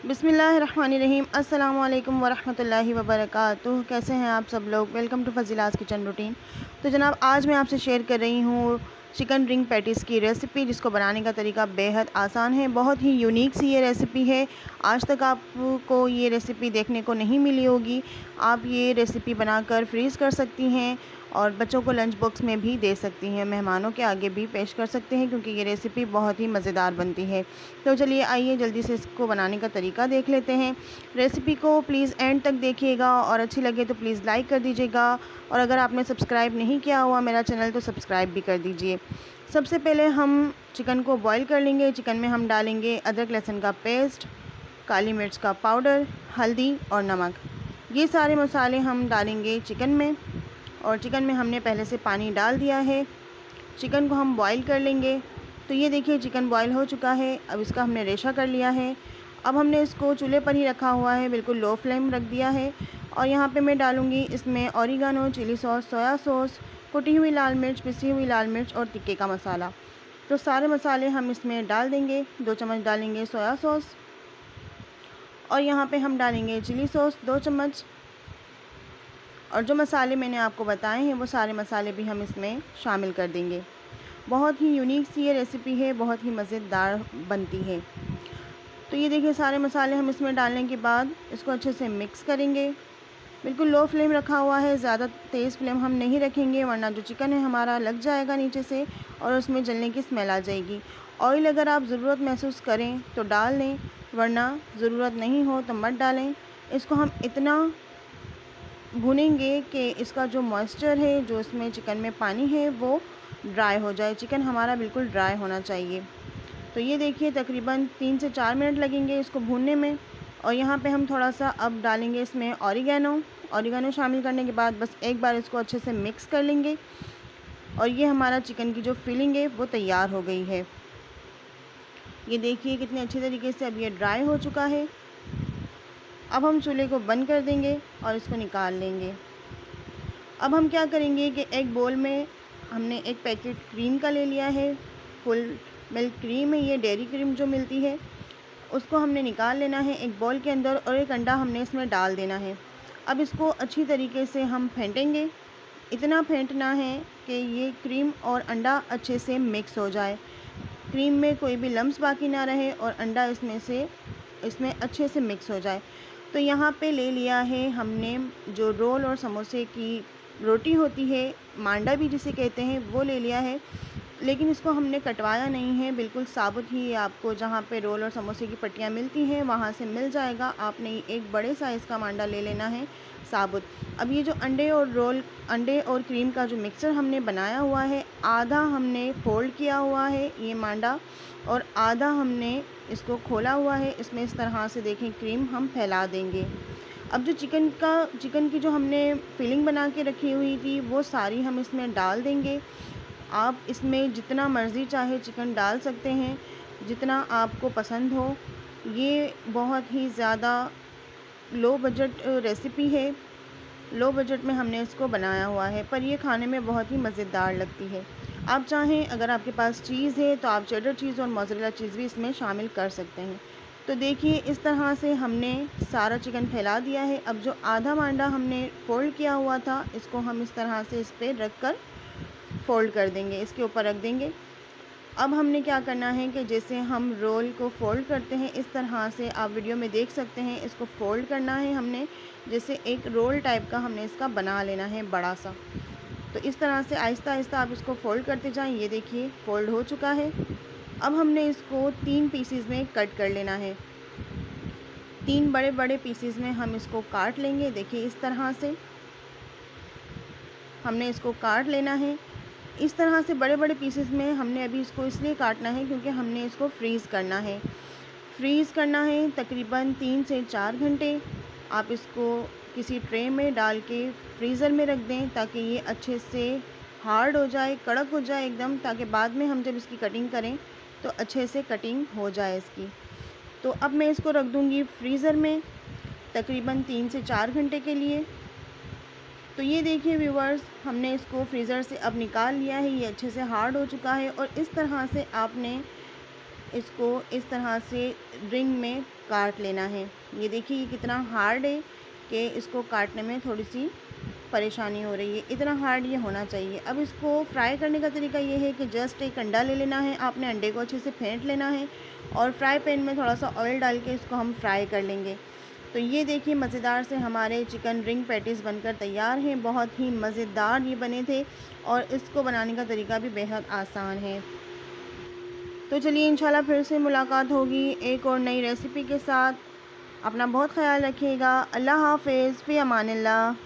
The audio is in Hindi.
बिस्मिल्लाहिर्रहमानिर्रहीम। अस्सलाम वालेकुम वरहमतुल्लाहि वबरकातुहू। कैसे हैं आप सब लोग। Welcome to Fazila's kitchen routine. तो जनाब, आज मैं आपसे शेयर कर रही हूँ चिकन रिंग पैटीज़ की रेसिपी, जिसको बनाने का तरीका बेहद आसान है। बहुत ही यूनिक सी ये रेसिपी है। आज तक आपको ये रेसिपी देखने को नहीं मिली होगी। आप ये रेसिपी बनाकर फ्रीज़ कर सकती हैं और बच्चों को लंच बॉक्स में भी दे सकती हैं, मेहमानों के आगे भी पेश कर सकते हैं, क्योंकि ये रेसिपी बहुत ही मज़ेदार बनती है। तो चलिए आइए जल्दी से इसको बनाने का तरीका देख लेते हैं। रेसिपी को प्लीज़ एंड तक देखिएगा और अच्छी लगे तो प्लीज़ लाइक कर दीजिएगा, और अगर आपने सब्सक्राइब नहीं किया हुआ मेरा चैनल तो सब्सक्राइब भी कर दीजिए। सबसे पहले हम चिकन को बॉईल कर लेंगे। चिकन में हम डालेंगे अदरक लहसुन का पेस्ट, काली मिर्च का पाउडर, हल्दी और नमक। ये सारे मसाले हम डालेंगे चिकन में, और चिकन में हमने पहले से पानी डाल दिया है। चिकन को हम बॉईल कर लेंगे। तो ये देखिए चिकन बॉईल हो चुका है। अब इसका हमने रेशा कर लिया है। अब हमने इसको चूल्हे पर ही रखा हुआ है, बिल्कुल लो फ्लेम रख दिया है। और यहाँ पे मैं डालूँगी इसमें oregano, chilli sauce, soya sauce, कुटी हुई लाल मिर्च, पिसी हुई लाल मिर्च और टिक्के का मसाला। तो सारे मसाले हम इसमें डाल देंगे। 2 चम्मच डालेंगे सोया सॉस, और यहाँ पे हम डालेंगे चिली सॉस 2 चम्मच। और जो मसाले मैंने आपको बताए हैं वो सारे मसाले भी हम इसमें शामिल कर देंगे। बहुत ही यूनिक सी ये रेसिपी है, बहुत ही मज़ेदार बनती है। तो ये देखिए सारे मसाले हम इसमें डालने के बाद इसको अच्छे से मिक्स करेंगे। बिल्कुल लो फ्लेम रखा हुआ है, ज़्यादा तेज़ फ्लेम हम नहीं रखेंगे, वरना जो चिकन है हमारा लग जाएगा नीचे से और उसमें जलने की स्मेल आ जाएगी। ऑयल अगर आप ज़रूरत महसूस करें तो डाल लें, वरना ज़रूरत नहीं हो तो मत डालें। इसको हम इतना भूनेंगे कि इसका जो मॉइस्चर है, जो इसमें चिकन में पानी है, वो ड्राई हो जाए। चिकन हमारा बिल्कुल ड्राई होना चाहिए। तो ये देखिए तकरीबन 3 से 4 मिनट लगेंगे इसको भूनने में। और यहाँ पे हम थोड़ा सा अब डालेंगे इसमें ऑरिगेनो शामिल करने के बाद बस एक बार इसको अच्छे से मिक्स कर लेंगे, और ये हमारा चिकन की जो फिलिंग है वो तैयार हो गई है। ये देखिए कितने अच्छे तरीके से अब ये ड्राई हो चुका है। अब हम चूल्हे को बंद कर देंगे और इसको निकाल लेंगे। अब हम क्या करेंगे कि एक बोल में हमने एक पैकेट क्रीम का ले लिया है। फुल मिल्क क्रीम है ये, डेयरी क्रीम जो मिलती है, उसको हमने निकाल लेना है एक बोल के अंदर, और एक अंडा हमने इसमें डाल देना है। अब इसको अच्छी तरीके से हम फेंटेंगे। इतना फेंटना है कि ये क्रीम और अंडा अच्छे से मिक्स हो जाए, क्रीम में कोई भी लम्स बाकी ना रहे और अंडा इसमें अच्छे से मिक्स हो जाए। तो यहाँ पे ले लिया है हमने जो रोल और समोसे की रोटी होती है, मांडा भी जिसे कहते हैं, वो ले लिया है। लेकिन इसको हमने कटवाया नहीं है, बिल्कुल साबुत ही आपको जहाँ पे रोल और समोसे की पट्टियाँ मिलती हैं वहाँ से मिल जाएगा। आपने एक बड़े साइज़ का मांडा ले लेना है साबुत। अब ये जो अंडे और क्रीम का जो मिक्सचर हमने बनाया हुआ है, आधा हमने फोल्ड किया हुआ है ये मांडा, और आधा हमने इसको खोला हुआ है। इसमें इस तरह से देखें क्रीम हम फैला देंगे। अब जो चिकन की जो हमने फिलिंग बना के रखी हुई थी वो सारी हम इसमें डाल देंगे। आप इसमें जितना मर्ज़ी चाहे चिकन डाल सकते हैं, जितना आपको पसंद हो। ये बहुत ही ज़्यादा लो बजट रेसिपी है। लो बजट में हमने इसको बनाया हुआ है, पर ये खाने में बहुत ही मज़ेदार लगती है। आप चाहें, अगर आपके पास चीज़ है तो आप चेडर चीज़ और मोज़रेला चीज़ भी इसमें शामिल कर सकते हैं। तो देखिए इस तरह से हमने सारा चिकन फैला दिया है। अब जो आधा मांडा हमने फ़ोल्ड किया हुआ था, इसको हम इस तरह से इस पर रख कर फ़ोल्ड कर देंगे, इसके ऊपर रख देंगे। अब हमने क्या करना है कि जैसे हम रोल को फ़ोल्ड करते हैं, इस तरह से आप वीडियो में देख सकते हैं, इसको फ़ोल्ड करना है हमने। जैसे एक रोल टाइप का हमने इसका बना लेना है बड़ा सा। तो इस तरह से आहिस्ता आहिस्ता आप इसको फ़ोल्ड करते जाएं। ये देखिए फ़ोल्ड हो चुका है। अब हमने इसको 3 पीसीज़ में कट कर लेना है। 3 बड़े बड़े पीसीज़ में हम इसको काट लेंगे। देखिए इस तरह से हमने इसको काट लेना है। इस तरह से बड़े बड़े पीसेस में हमने अभी इसको इसलिए काटना है क्योंकि हमने इसको फ्रीज़ करना है। तकरीबन 3 से 4 घंटे। आप इसको किसी ट्रे में डाल के फ्रीज़र में रख दें, ताकि ये अच्छे से हार्ड हो जाए, कड़क हो जाए एकदम, ताकि बाद में हम जब इसकी कटिंग करें तो अच्छे से कटिंग हो जाए इसकी। तो अब मैं इसको रख दूँगी फ्रीज़र में तकरीबन 3 से 4 घंटे के लिए। तो ये देखिए व्यूवर्स, हमने इसको फ्रीज़र से अब निकाल लिया है। ये अच्छे से हार्ड हो चुका है, और इस तरह से आपने इसको इस तरह से रिंग में काट लेना है। ये देखिए ये कितना हार्ड है कि इसको काटने में थोड़ी सी परेशानी हो रही है, इतना हार्ड ये होना चाहिए। अब इसको फ्राई करने का तरीका ये है कि जस्ट एक अंडा ले लेना है, आपने अंडे को अच्छे से फेंट लेना है और फ्राई पैन में थोड़ा सा ऑयल डाल के इसको हम फ्राई कर लेंगे। तो ये देखिए मज़ेदार से हमारे चिकन रिंग पैटीज़ बनकर तैयार हैं। बहुत ही मज़ेदार ये बने थे और इसको बनाने का तरीका भी बेहद आसान है। तो चलिए इंशाल्लाह फिर से मुलाकात होगी एक और नई रेसिपी के साथ। अपना बहुत ख्याल रखिएगा। अल्लाह हाफ़िज़, फ़ी अमानिल्लाह।